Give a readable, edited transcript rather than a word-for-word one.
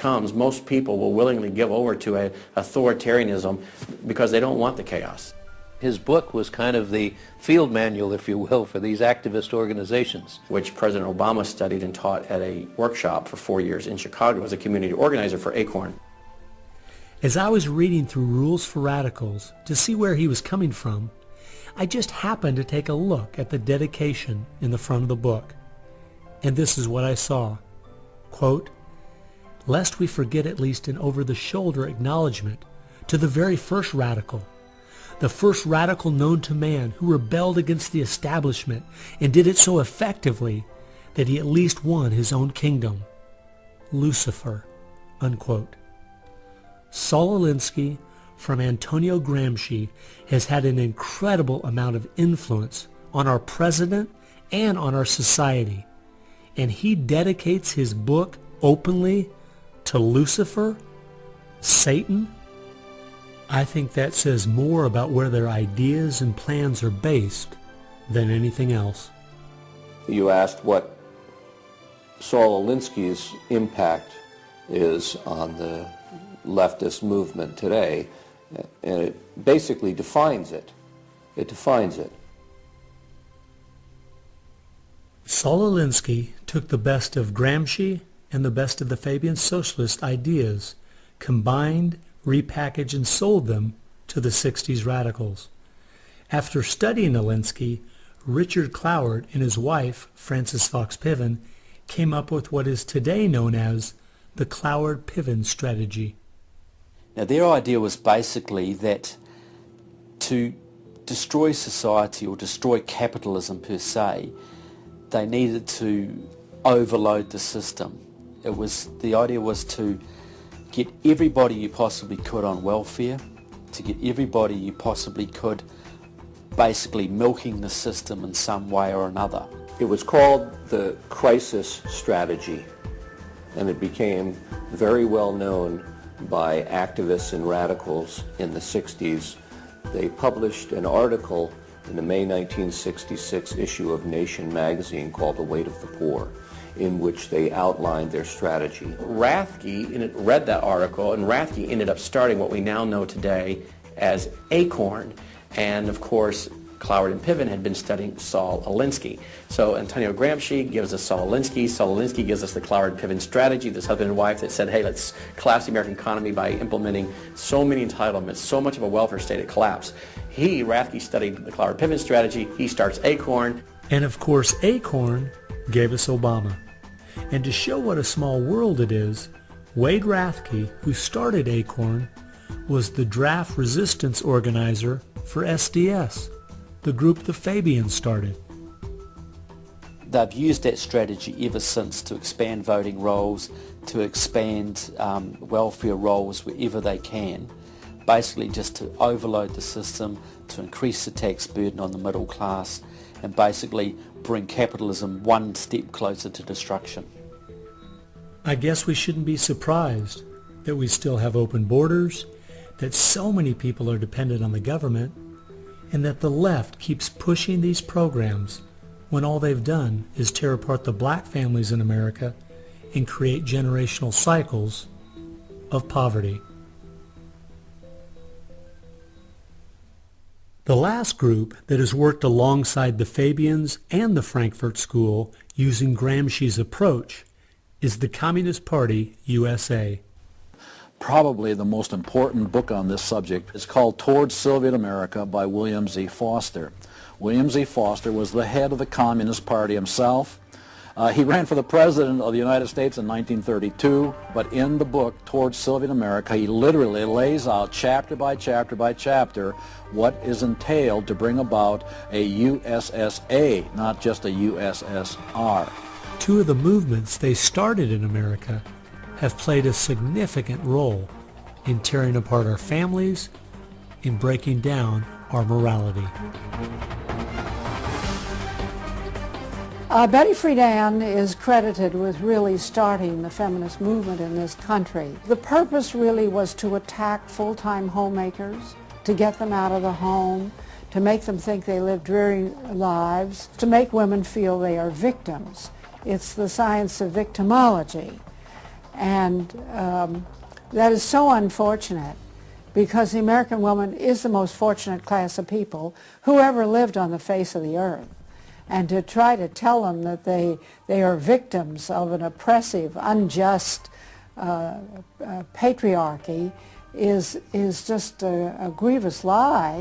comes, most people will willingly give over to a authoritarianism because they don't want the chaos. His book was kind of the field manual, if you will, for these activist organizations. Which President Obama studied and taught at a workshop for 4 years in Chicago as a community organizer for ACORN. As I was reading through Rules for Radicals to see where he was coming from, I just happened to take a look at the dedication in the front of the book. And this is what I saw. Quote, "Lest we forget at least an over-the-shoulder acknowledgement to the very first radical, the first radical known to man who rebelled against the establishment and did it so effectively that he at least won his own kingdom. Lucifer." Unquote. Saul Alinsky from Antonio Gramsci has had an incredible amount of influence on our president and on our society, and he dedicates his book openly to Lucifer, Satan. I think that says more about where their ideas and plans are based than anything else. You asked what Saul Alinsky's impact is on the leftist movement today, and it basically defines it. It defines it. Saul Alinsky took the best of Gramsci and the best of the Fabian socialist ideas, combined, repackaged, and sold them to the 60s radicals. After studying Alinsky, Richard Cloward and his wife, Frances Fox Piven, came up with what is today known as the Cloward-Piven strategy. Now, their idea was basically that to destroy society or destroy capitalism per se, they needed to overload the system. The idea was to get everybody you possibly could on welfare, to get everybody you possibly could basically milking the system in some way or another. It was called the crisis strategy, and it became very well known by activists and radicals in the 60s. They published an article in the May 1966 issue of Nation magazine called The Weight of the Poor, in which they outlined their strategy. Rathke read that article, and Rathke ended up starting what we now know today as ACORN, and of course Cloward and Piven had been studying Saul Alinsky. So Antonio Gramsci gives us Saul Alinsky. Saul Alinsky gives us the Cloward-Piven strategy, this husband and wife that said, hey, let's collapse the American economy by implementing so many entitlements, so much of a welfare state at collapse. Rathke studied the Cloward-Piven strategy. He starts ACORN. And of course, ACORN gave us Obama. And to show what a small world it is, Wade Rathke, who started ACORN, was the draft resistance organizer for SDS, the group the Fabians started. They've used that strategy ever since to expand voting rolls, to expand welfare rolls wherever they can, basically just to overload the system, to increase the tax burden on the middle class, and basically bring capitalism one step closer to destruction. I guess we shouldn't be surprised that we still have open borders, that so many people are dependent on the government, and that the left keeps pushing these programs when all they've done is tear apart the black families in America and create generational cycles of poverty. The last group that has worked alongside the Fabians and the Frankfurt School using Gramsci's approach is the Communist Party USA. Probably the most important book on this subject is called Towards Soviet America by William Z. Foster. William Z. Foster was the head of the Communist Party himself. He ran for the President of the United States in 1932, but in the book Towards Soviet America, he literally lays out chapter by chapter by chapter what is entailed to bring about a USSA, not just a USSR. Two of the movements they started in America have played a significant role in tearing apart our families, in breaking down our morality. Betty Friedan is credited with really starting the feminist movement in this country. The purpose really was to attack full-time homemakers, to get them out of the home, to make them think they live dreary lives, to make women feel they are victims. It's the science of victimology. And that is so unfortunate, because the American woman is the most fortunate class of people who ever lived on the face of the earth. And to try to tell them that they are victims of an oppressive, unjust patriarchy is just a grievous lie.